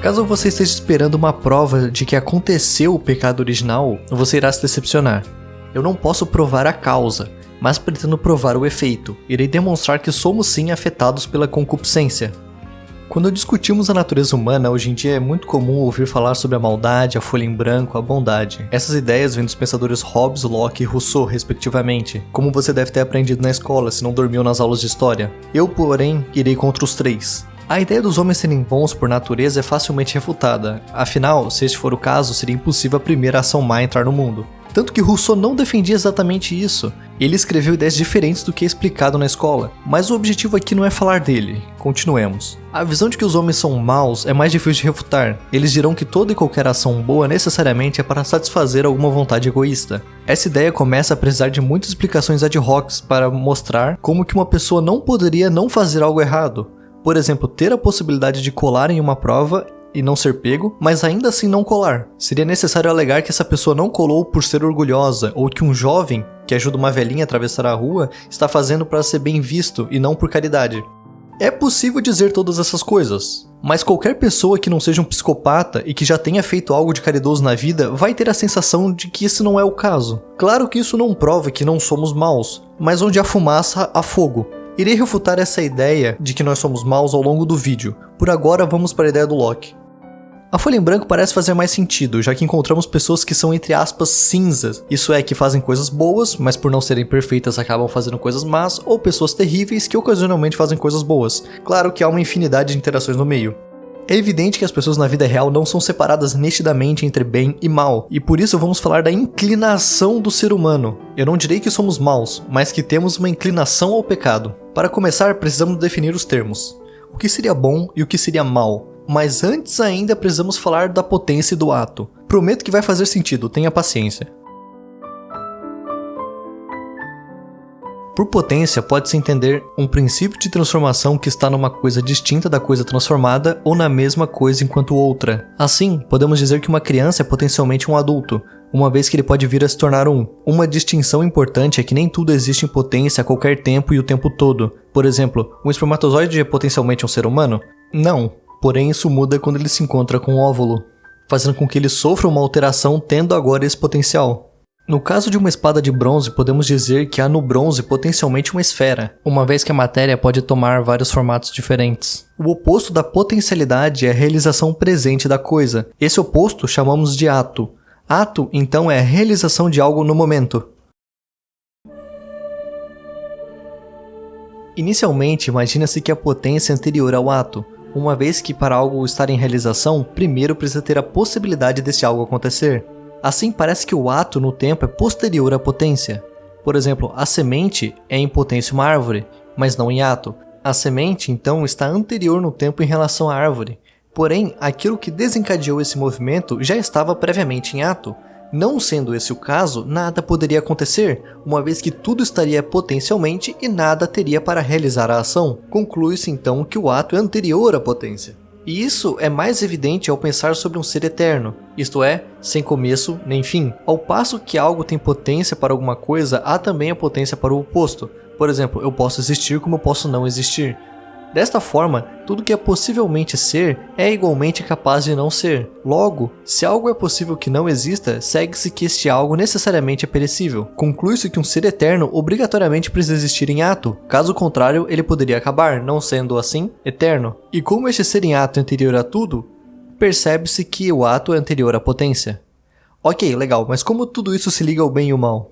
Caso você esteja esperando uma prova de que aconteceu o pecado original, você irá se decepcionar. Eu não posso provar a causa, mas pretendo provar o efeito. Irei demonstrar que somos sim afetados pela concupiscência. Quando discutimos a natureza humana, hoje em dia é muito comum ouvir falar sobre a maldade, a folha em branco, a bondade. Essas ideias vêm dos pensadores Hobbes, Locke e Rousseau, respectivamente, como você deve ter aprendido na escola se não dormiu nas aulas de história. Eu, porém, irei contra os três. A ideia dos homens serem bons por natureza é facilmente refutada, afinal, se este for o caso, seria impossível a primeira ação má entrar no mundo. Tanto que Rousseau não defendia exatamente isso. Ele escreveu ideias diferentes do que é explicado na escola, mas o objetivo aqui não é falar dele. Continuemos. A visão de que os homens são maus é mais difícil de refutar. Eles dirão que toda e qualquer ação boa necessariamente é para satisfazer alguma vontade egoísta. Essa ideia começa a precisar de muitas explicações ad hoc para mostrar como que uma pessoa não poderia não fazer algo errado. Por exemplo, ter a possibilidade de colar em uma prova e não ser pego, mas ainda assim não colar. Seria necessário alegar que essa pessoa não colou por ser orgulhosa, ou que um jovem, que ajuda uma velhinha a atravessar a rua, está fazendo para ser bem visto e não por caridade. É possível dizer todas essas coisas, mas qualquer pessoa que não seja um psicopata e que já tenha feito algo de caridoso na vida vai ter a sensação de que isso não é o caso. Claro que isso não prova que não somos maus, mas onde há fumaça, há fogo. Irei refutar essa ideia de que nós somos maus ao longo do vídeo. Por agora, vamos para a ideia do Locke. A folha em branco parece fazer mais sentido, já que encontramos pessoas que são entre aspas cinzas, isso é, que fazem coisas boas, mas por não serem perfeitas acabam fazendo coisas más, ou pessoas terríveis que ocasionalmente fazem coisas boas. Claro que há uma infinidade de interações no meio. É evidente que as pessoas na vida real não são separadas nitidamente entre bem e mal, e por isso vamos falar da inclinação do ser humano. Eu não direi que somos maus, mas que temos uma inclinação ao pecado. Para começar, precisamos definir os termos. O que seria bom e o que seria mal? Mas antes ainda precisamos falar da potência do ato. Prometo que vai fazer sentido, tenha paciência. Por potência pode-se entender um princípio de transformação que está numa coisa distinta da coisa transformada ou na mesma coisa enquanto outra. Assim, podemos dizer que uma criança é potencialmente um adulto, uma vez que ele pode vir a se tornar um. Uma distinção importante é que nem tudo existe em potência a qualquer tempo e o tempo todo. Por exemplo, um espermatozoide é potencialmente um ser humano? Não. Porém, isso muda quando ele se encontra com o óvulo, fazendo com que ele sofra uma alteração tendo agora esse potencial. No caso de uma espada de bronze, podemos dizer que há no bronze potencialmente uma esfera, uma vez que a matéria pode tomar vários formatos diferentes. O oposto da potencialidade é a realização presente da coisa. Esse oposto chamamos de ato. Ato, então, é a realização de algo no momento. Inicialmente, imagina-se que a potência é anterior ao ato, uma vez que para algo estar em realização, primeiro precisa ter a possibilidade desse algo acontecer. Assim, parece que o ato no tempo é posterior à potência. Por exemplo, a semente é em potência uma árvore, mas não em ato. A semente, então, está anterior no tempo em relação à árvore. Porém, aquilo que desencadeou esse movimento já estava previamente em ato. Não sendo esse o caso, nada poderia acontecer, uma vez que tudo estaria potencialmente e nada teria para realizar a ação. Conclui-se então que o ato é anterior à potência. E isso é mais evidente ao pensar sobre um ser eterno, isto é, sem começo nem fim. Ao passo que algo tem potência para alguma coisa, há também a potência para o oposto. Por exemplo, eu posso existir como eu posso não existir. Desta forma, tudo que é possivelmente ser é igualmente capaz de não ser. Logo, se algo é possível que não exista, segue-se que este algo necessariamente é perecível. Conclui-se que um ser eterno obrigatoriamente precisa existir em ato, caso contrário ele poderia acabar, não sendo assim, eterno. E como este ser em ato é anterior a tudo, percebe-se que o ato é anterior à potência. Ok, legal, mas como tudo isso se liga ao bem e ao mal?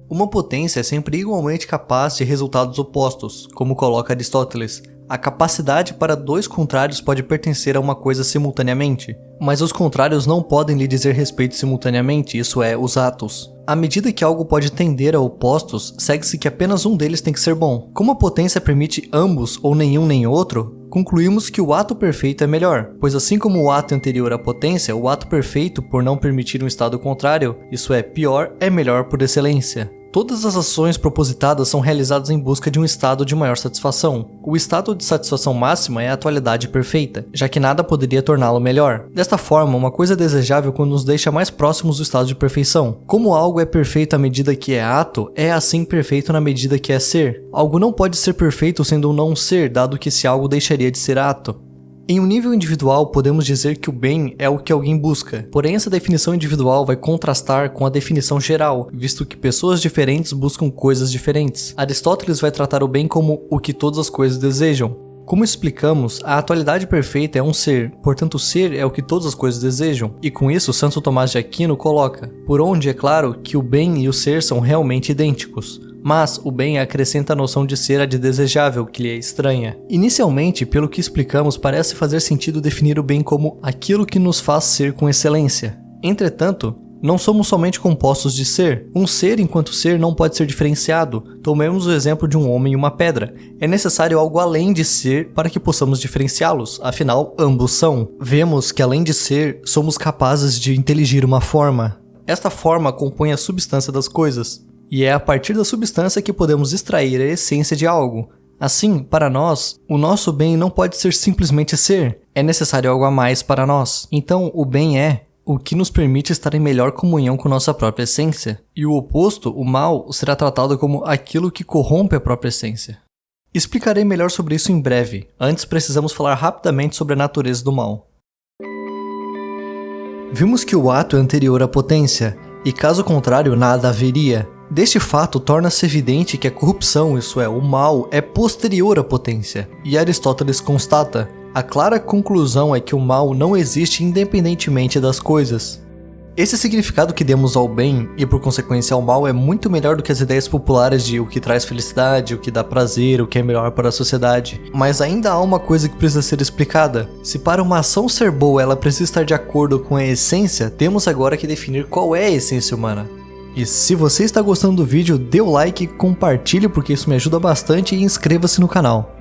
Uma potência é sempre igualmente capaz de resultados opostos, como coloca Aristóteles. A capacidade para dois contrários pode pertencer a uma coisa simultaneamente, mas os contrários não podem lhe dizer respeito simultaneamente, isso é, os atos. À medida que algo pode tender a opostos, segue-se que apenas um deles tem que ser bom. Como a potência permite ambos ou nenhum nem outro, concluímos que o ato perfeito é melhor, pois assim como o ato anterior à potência, o ato perfeito, por não permitir um estado contrário, isso é, pior, é melhor por excelência. Todas as ações propositadas são realizadas em busca de um estado de maior satisfação. O estado de satisfação máxima é a atualidade perfeita, já que nada poderia torná-lo melhor. Desta forma, uma coisa é desejável quando nos deixa mais próximos do estado de perfeição. Como algo é perfeito à medida que é ato, é assim perfeito na medida que é ser. Algo não pode ser perfeito sendo um não ser, dado que esse algo deixaria de ser ato. Em um nível individual, podemos dizer que o bem é o que alguém busca, porém essa definição individual vai contrastar com a definição geral, visto que pessoas diferentes buscam coisas diferentes. Aristóteles vai tratar o bem como o que todas as coisas desejam. Como explicamos, a atualidade perfeita é um ser, portanto o ser é o que todas as coisas desejam, e com isso Santo Tomás de Aquino coloca, por onde é claro que o bem e o ser são realmente idênticos. Mas o bem acrescenta a noção de ser a de desejável, que lhe é estranha. Inicialmente, pelo que explicamos, parece fazer sentido definir o bem como aquilo que nos faz ser com excelência. Entretanto, não somos somente compostos de ser. Um ser enquanto ser não pode ser diferenciado. Tomemos o exemplo de um homem e uma pedra. É necessário algo além de ser para que possamos diferenciá-los, afinal, ambos são. Vemos que além de ser, somos capazes de inteligir uma forma. Esta forma compõe a substância das coisas. E é a partir da substância que podemos extrair a essência de algo. Assim, para nós, o nosso bem não pode ser simplesmente ser, é necessário algo a mais para nós. Então, o bem é o que nos permite estar em melhor comunhão com nossa própria essência. E o oposto, o mal, será tratado como aquilo que corrompe a própria essência. Explicarei melhor sobre isso em breve, antes precisamos falar rapidamente sobre a natureza do mal. Vimos que o ato é anterior à potência, e caso contrário nada haveria. Deste fato, torna-se evidente que a corrupção, isso é, o mal, é posterior à potência. E Aristóteles constata, a clara conclusão é que o mal não existe independentemente das coisas. Esse significado que demos ao bem, e por consequência ao mal, é muito melhor do que as ideias populares de o que traz felicidade, o que dá prazer, o que é melhor para a sociedade. Mas ainda há uma coisa que precisa ser explicada. Se para uma ação ser boa ela precisa estar de acordo com a essência, temos agora que definir qual é a essência humana. E se você está gostando do vídeo, dê o like, compartilhe porque isso me ajuda bastante e inscreva-se no canal.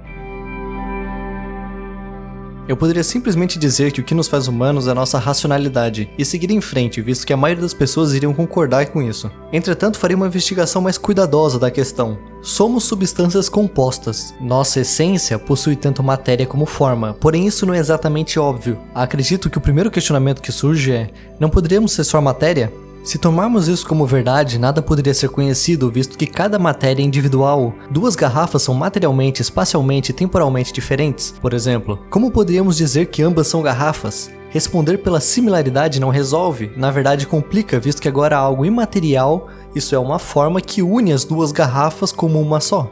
Eu poderia simplesmente dizer que o que nos faz humanos é a nossa racionalidade e seguir em frente, visto que a maioria das pessoas iriam concordar com isso. Entretanto, farei uma investigação mais cuidadosa da questão. Somos substâncias compostas. Nossa essência possui tanto matéria como forma, porém isso não é exatamente óbvio. Acredito que o primeiro questionamento que surge é: não poderíamos ser só matéria? Se tomarmos isso como verdade, nada poderia ser conhecido, visto que cada matéria é individual. Duas garrafas são materialmente, espacialmente e temporalmente diferentes. Por exemplo, como poderíamos dizer que ambas são garrafas? Responder pela similaridade não resolve, na verdade complica, visto que agora há algo imaterial, isso é uma forma que une as duas garrafas como uma só.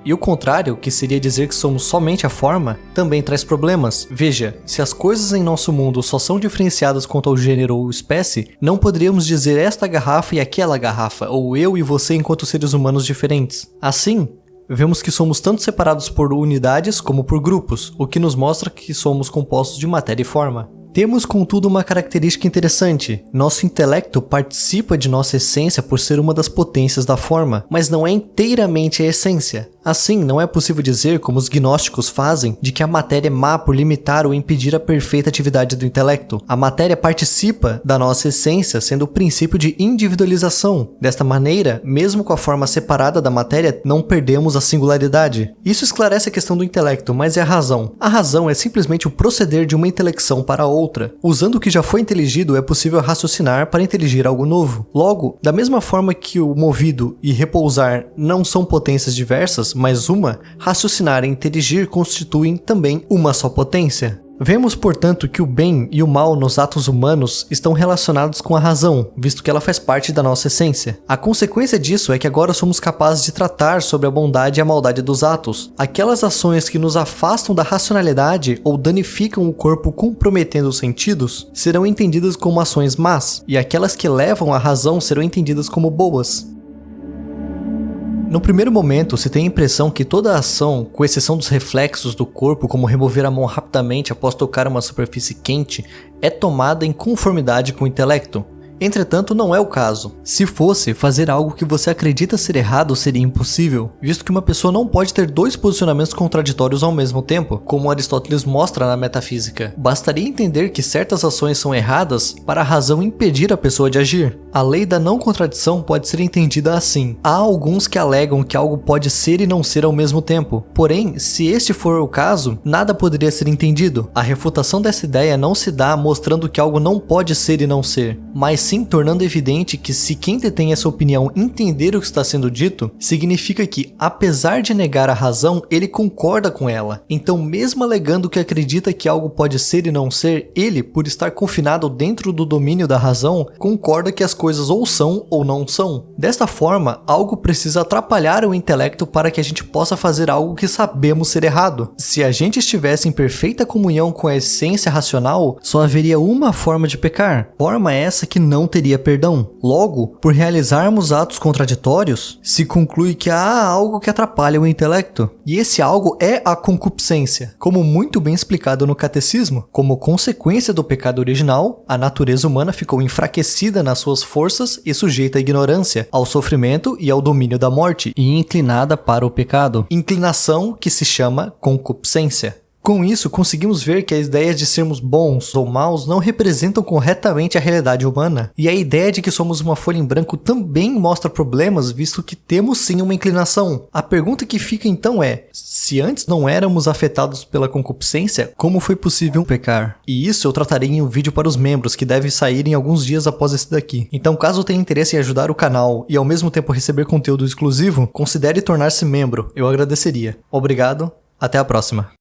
E o contrário, que seria dizer que somos somente a forma, também traz problemas. Veja, se as coisas em nosso mundo só são diferenciadas quanto ao gênero ou espécie, não poderíamos dizer esta garrafa e aquela garrafa, ou eu e você enquanto seres humanos diferentes. Assim, vemos que somos tanto separados por unidades como por grupos, o que nos mostra que somos compostos de matéria e forma. Temos, contudo, uma característica interessante. Nosso intelecto participa de nossa essência por ser uma das potências da forma, mas não é inteiramente a essência. Assim, não é possível dizer, como os gnósticos fazem, de que a matéria é má por limitar ou impedir a perfeita atividade do intelecto. A matéria participa da nossa essência, sendo o princípio de individualização. Desta maneira, mesmo com a forma separada da matéria, não perdemos a singularidade. Isso esclarece a questão do intelecto, mas é a razão. A razão é simplesmente o proceder de uma intelecção para outra. Usando o que já foi inteligido, é possível raciocinar para inteligir algo novo. Logo, da mesma forma que o movido e repousar não são potências diversas, mas uma, raciocinar e inteligir constituem também uma só potência. Vemos, portanto, que o bem e o mal nos atos humanos estão relacionados com a razão, visto que ela faz parte da nossa essência. A consequência disso é que agora somos capazes de tratar sobre a bondade e a maldade dos atos. Aquelas ações que nos afastam da racionalidade ou danificam o corpo comprometendo os sentidos serão entendidas como ações más, e aquelas que levam à razão serão entendidas como boas. No primeiro momento, se tem a impressão que toda ação, com exceção dos reflexos do corpo, como remover a mão rapidamente após tocar uma superfície quente, é tomada em conformidade com o intelecto. Entretanto, não é o caso. Se fosse, fazer algo que você acredita ser errado seria impossível, visto que uma pessoa não pode ter dois posicionamentos contraditórios ao mesmo tempo, como Aristóteles mostra na metafísica. Bastaria entender que certas ações são erradas para a razão impedir a pessoa de agir. A lei da não contradição pode ser entendida assim. Há alguns que alegam que algo pode ser e não ser ao mesmo tempo. Porém, se este for o caso, nada poderia ser entendido. A refutação dessa ideia não se dá mostrando que algo não pode ser e não ser, mas assim tornando evidente que se quem detém essa opinião entender o que está sendo dito, significa que, apesar de negar a razão, ele concorda com ela. Então, mesmo alegando que acredita que algo pode ser e não ser, ele, por estar confinado dentro do domínio da razão, concorda que as coisas ou são ou não são. Desta forma, algo precisa atrapalhar o intelecto para que a gente possa fazer algo que sabemos ser errado. Se a gente estivesse em perfeita comunhão com a essência racional, só haveria uma forma de pecar, forma essa que não teria perdão. Logo, por realizarmos atos contraditórios, se conclui que há algo que atrapalha o intelecto, e esse algo é a concupiscência. Como muito bem explicado no Catecismo, como consequência do pecado original, a natureza humana ficou enfraquecida nas suas forças e sujeita à ignorância, ao sofrimento e ao domínio da morte, e inclinada para o pecado. Inclinação que se chama concupiscência. Com isso, conseguimos ver que as ideias de sermos bons ou maus não representam corretamente a realidade humana. E a ideia de que somos uma folha em branco também mostra problemas, visto que temos sim uma inclinação. A pergunta que fica então é, se antes não éramos afetados pela concupiscência, como foi possível pecar? E isso eu tratarei em um vídeo para os membros, que deve sair em alguns dias após esse daqui. Então, caso tenha interesse em ajudar o canal e ao mesmo tempo receber conteúdo exclusivo, considere tornar-se membro, eu agradeceria. Obrigado, até a próxima.